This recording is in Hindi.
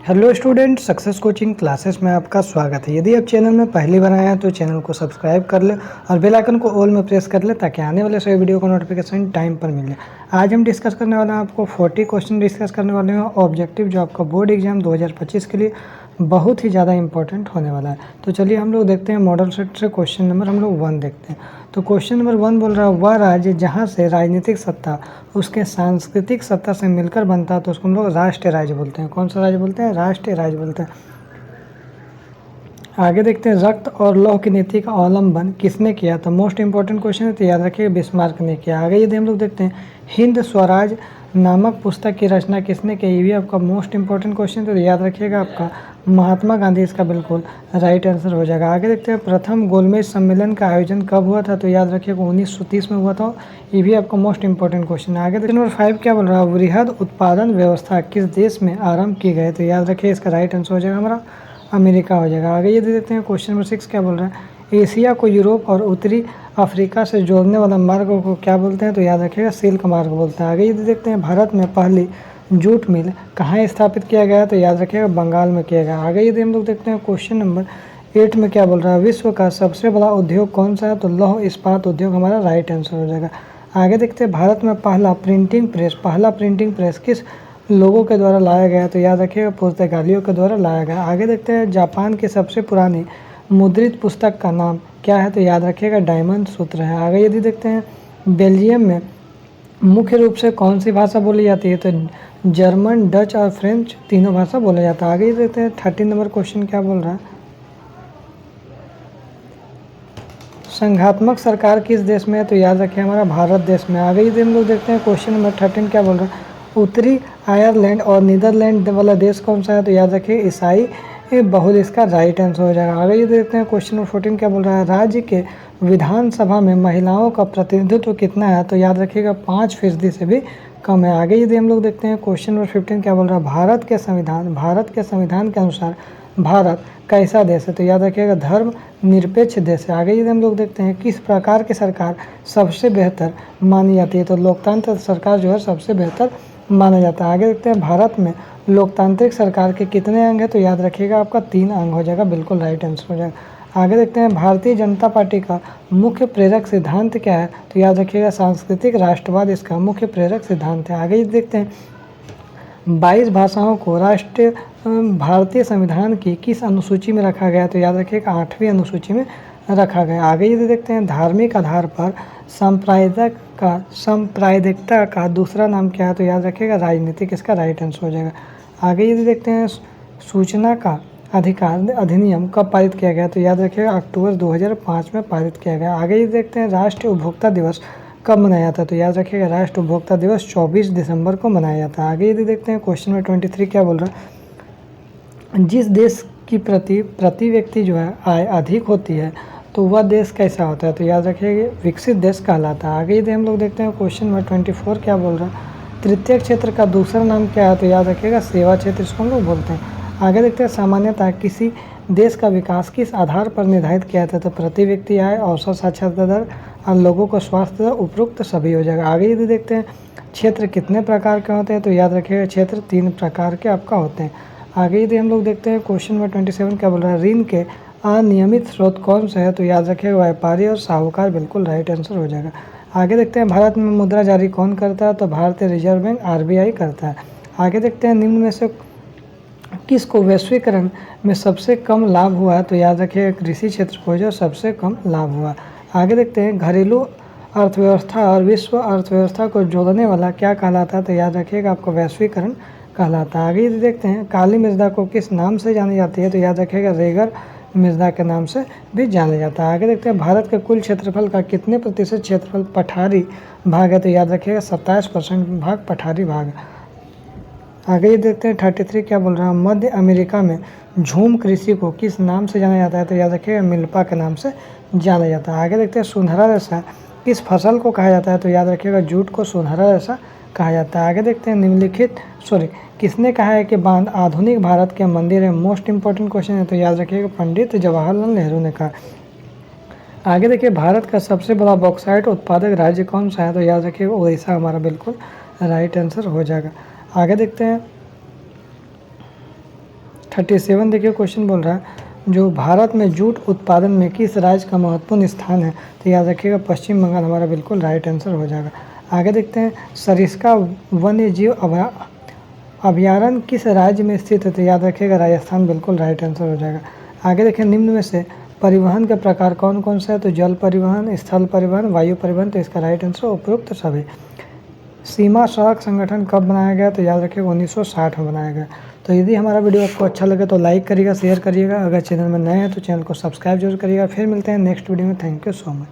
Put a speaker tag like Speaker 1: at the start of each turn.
Speaker 1: Hello student, success coaching classes में आपका स्वागत है। यदि आप चैनल में पहली बार आए हैं तो चैनल को सब्सक्राइब कर ले और बेल आइकन को ऑल में प्रेस कर ले ताकि आने वाले सभी वीडियो का नोटिफिकेशन टाइम पर मिले। आज हम डिस्कस करने वाले हैं, आपको 40 क्वेश्चन डिस्कस करने वाले हैं ऑब्जेक्टिव, जो आपका बोर्ड एग्जाम 2025 के लिए बहुत ही ज़्यादा इंपॉर्टेंट होने वाला है। तो चलिए हम लोग देखते हैं मॉडल सेट से क्वेश्चन नंबर हम लोग 1 देखते हैं। तो क्वेश्चन नंबर 1 बोल रहा है, वह राज्य जहाँ से राजनीतिक सत्ता उसके सांस्कृतिक सत्ता से मिलकर बनता है तो उसको हम लोग राष्ट्रीय राज्य बोलते हैं। कौन सा राज्य बोलते हैं? राष्ट्रीय राज्य बोलते हैं। आगे देखते हैं, रक्त और लौह की नीति का अवलंबन किसने किया? तो मोस्ट इंपॉर्टेंट क्वेश्चन है, तो याद रखिएगा बिस्मार्क ने किया। आगे यदि हम लोग देखते हैं, हिंद स्वराज नामक पुस्तक की रचना किसने की? ये भी आपका मोस्ट इंपॉर्टेंट क्वेश्चन, तो याद रखिएगा आपका महात्मा गांधी इसका बिल्कुल राइट आंसर हो जाएगा। आगे देखते हैं, प्रथम गोलमेज सम्मेलन का आयोजन कब हुआ था? तो याद रखिएगा 1930 में हुआ था। ये भी आपका मोस्ट इंपॉर्टेंट क्वेश्चन है। आगे देखिए नंबर 5 क्या बोल रहा है, वृहद उत्पादन व्यवस्था किस देश में आरंभ की गई? तो याद रखिए इसका राइट आंसर हो जाएगा हमारा अमेरिका हो जाएगा। आगे ये दे देते हैं, क्वेश्चन नंबर 6 क्या बोल रहा है, एशिया को यूरोप और उत्तरी अफ्रीका से जोड़ने वाला मार्ग को क्या बोलते हैं? तो याद रखिएगा सिल्क मार्ग बोलते हैं। आगे ये देखते हैं, भारत में पहली जूट मिल कहाँ स्थापित किया गया? तो याद रखिएगा बंगाल में किया गया। आगे यदि हम लोग देखते हैं, क्वेश्चन नंबर 8 में क्या बोल रहा है, विश्व का सबसे बड़ा उद्योग कौन सा है? तो लौह इस्पात उद्योग हमारा राइट आंसर हो जाएगा। आगे देखते हैं, भारत में पहला प्रिंटिंग प्रेस किस लोगों के द्वारा लाया गया? तो याद रखिएगा पुर्तगालियों के द्वारा लाया गया। आगे देखते हैं, जापान की सबसे पुरानी मुद्रित पुस्तक का नाम क्या है? तो याद रखिएगा डायमंड सूत्र है। आगे यदि देखते हैं, बेल्जियम में मुख्य रूप से कौन सी भाषा बोली जाती है? तो जर्मन, डच और फ्रेंच तीनों भाषा बोला जाता है। आगे देखते हैं, 13 नंबर क्वेश्चन क्या बोल रहा है, संघात्मक सरकार किस देश में है? तो याद रखिए हमारा भारत देश में। आगे यदि हम लोग देखते हैं, क्वेश्चन नंबर 13 क्या बोल रहा है, उत्तरी आयरलैंड और नीदरलैंड वाला देश कौन सा है? तो याद रखिए ईसाई बहुल इसका राइट आंसर हो जाएगा। आगे ये देखते हैं, क्वेश्चन नंबर 14 क्या बोल रहा है, राज्य के विधानसभा में महिलाओं का प्रतिनिधित्व कितना है? तो याद रखिएगा 5% से भी कम है। आगे यदि हम लोग देखते हैं, क्वेश्चन नंबर 15 क्या बोल रहा है, भारत के संविधान के अनुसार भारत कैसा देश है? तो याद रखिएगा धर्म निरपेक्ष देश है। आगे यदि हम लोग देखते हैं, किस प्रकार की सरकार सबसे बेहतर मानी जाती है? तो लोकतंत्र सरकार जो है सबसे बेहतर माना जाता है। आगे देखते हैं, भारत में लोकतांत्रिक सरकार के कितने अंग है? तो याद रखिएगा आपका 3 अंग हो जाएगा, बिल्कुल राइट आंसर हो जाएगा। आगे देखते हैं, भारतीय जनता पार्टी का मुख्य प्रेरक सिद्धांत क्या है? तो याद रखिएगा सांस्कृतिक राष्ट्रवाद इसका मुख्य प्रेरक सिद्धांत है। आगे देखते हैं, 22 भाषाओं को राष्ट्रीय भारतीय संविधान की किस अनुसूची में रखा गया? तो याद रखिएगा 8वीं अनुसूची में रखा गया। आगे यदि देखते हैं, धार्मिक आधार पर सांप्रदायिकता का दूसरा नाम क्या है? तो याद रखिएगा राजनीतिक इसका राइट आंसर हो जाएगा। आगे यदि देखते हैं, सूचना का अधिकार अधिनियम कब पारित किया गया? तो याद रखिएगा अक्टूबर 2005 में पारित किया गया। आगे यदि देखते हैं, राष्ट्रीय उपभोक्ता दिवस कब मनाया जाता है? तो याद रखिएगा राष्ट्रीय उपभोक्ता दिवस 24 दिसंबर को मनाया जाता है। आगे यदि देखते हैं, क्वेश्चन नंबर 23 क्या बोल रहा है, जिस देश की प्रति व्यक्ति जो है आय अधिक होती है तो वह देश कैसा होता है? तो याद रखिएगा विकसित देश कहलाता है। आगे यदि हम लोग देखते हैं, क्वेश्चन नंबर 24 क्या बोल रहा है, तृतीय क्षेत्र का दूसरा नाम क्या है? तो याद रखिएगा सेवा क्षेत्र इसको हम लोग बोलते हैं। आगे देखते हैं, सामान्यतः किसी देश का विकास किस आधार पर निर्धारित किया जाता है? तो प्रति व्यक्ति आय, औसत साक्षरता दर और लोगों को स्वास्थ्य उपरोक्त सभी हो जाएगा। आगे यदि देखते हैं, क्षेत्र कितने प्रकार के होते हैं? तो याद रखिएगा क्षेत्र 3 प्रकार के आपका होते हैं। आगे यदि हम लोग देखते हैं, क्वेश्चन नंबर 27 क्या बोल रहा है, ऋण के अनियमित स्रोत कौन से है? तो याद रखिएगा व्यापारी और साहूकार, बिल्कुल राइट आंसर हो जाएगा। आगे देखते हैं, भारत में मुद्रा जारी कौन करता है? तो भारतीय रिजर्व बैंक RBI करता है। आगे देखते हैं, निम्न में से किसको वैश्वीकरण में सबसे कम लाभ हुआ है? तो याद रखिएगा कृषि क्षेत्र को जो सबसे कम लाभ हुआ। आगे देखते हैं, घरेलू अर्थव्यवस्था और विश्व अर्थव्यवस्था को जोड़ने वाला क्या कहलाता है? तो याद रखिएगा आपको वैश्वीकरण कहलाता है। आगे यदि देखते हैं, काली मृदा को किस नाम से जानी जाती है? तो याद रखिएगा रेगर मृदा के नाम से भी जाना जाता है। आगे देखते हैं, भारत के कुल क्षेत्रफल का कितने प्रतिशत क्षेत्रफल पठारी भाग है? तो याद रखिएगा 27% भाग पठारी भाग है। आगे ये देखते हैं, 33 क्या बोल रहा है, मध्य अमेरिका में झूम कृषि को किस नाम से जाना जाता है? तो याद रखिएगा मिल्पा के नाम से जाना जाता है। आगे देखते हैं, सुनहरा रेशा किस फसल को कहा जाता है? तो याद रखिएगा जूट को सुनहरा रेशा कहा जाता है। आगे देखते हैं, किसने कहा है कि बांध आधुनिक भारत के मंदिर है? मोस्ट इंपॉर्टेंट क्वेश्चन है, तो याद रखिएगा पंडित जवाहरलाल नेहरू ने कहा। आगे देखिए, भारत का सबसे बड़ा बॉक्साइट उत्पादक राज्य कौन सा है? तो याद रखिएगा उड़ीसा हमारा बिल्कुल राइट आंसर हो जाएगा। आगे देखते हैं, 37 देखिए क्वेश्चन बोल रहा है जो भारत में जूट उत्पादन में किस राज्य का महत्वपूर्ण स्थान है, तो याद रखिएगा पश्चिम बंगाल हमारा बिल्कुल राइट आंसर हो जाएगा। आगे देखते हैं सरिस्का वन्य जीव अभयारण्य किस राज्य में स्थित है, तो याद रखिएगा राजस्थान बिल्कुल राइट आंसर हो जाएगा। आगे देखें निम्न में से परिवहन के प्रकार कौन कौन सा है, तो जल परिवहन, स्थल परिवहन, वायु परिवहन, तो इसका राइट आंसर उपयुक्त सभी। सीमा सड़क संगठन कब बनाया गया, तो याद रखिएगा 1960 में बनाया गया। तो यदि हमारा वीडियो आपको अच्छा लगे तो लाइक करिएगा, शेयर करिएगा, अगर चैनल में नए हैं तो चैनल को सब्सक्राइब जरूर करिएगा। फिर मिलते हैं नेक्स्ट वीडियो में। Thank you so much.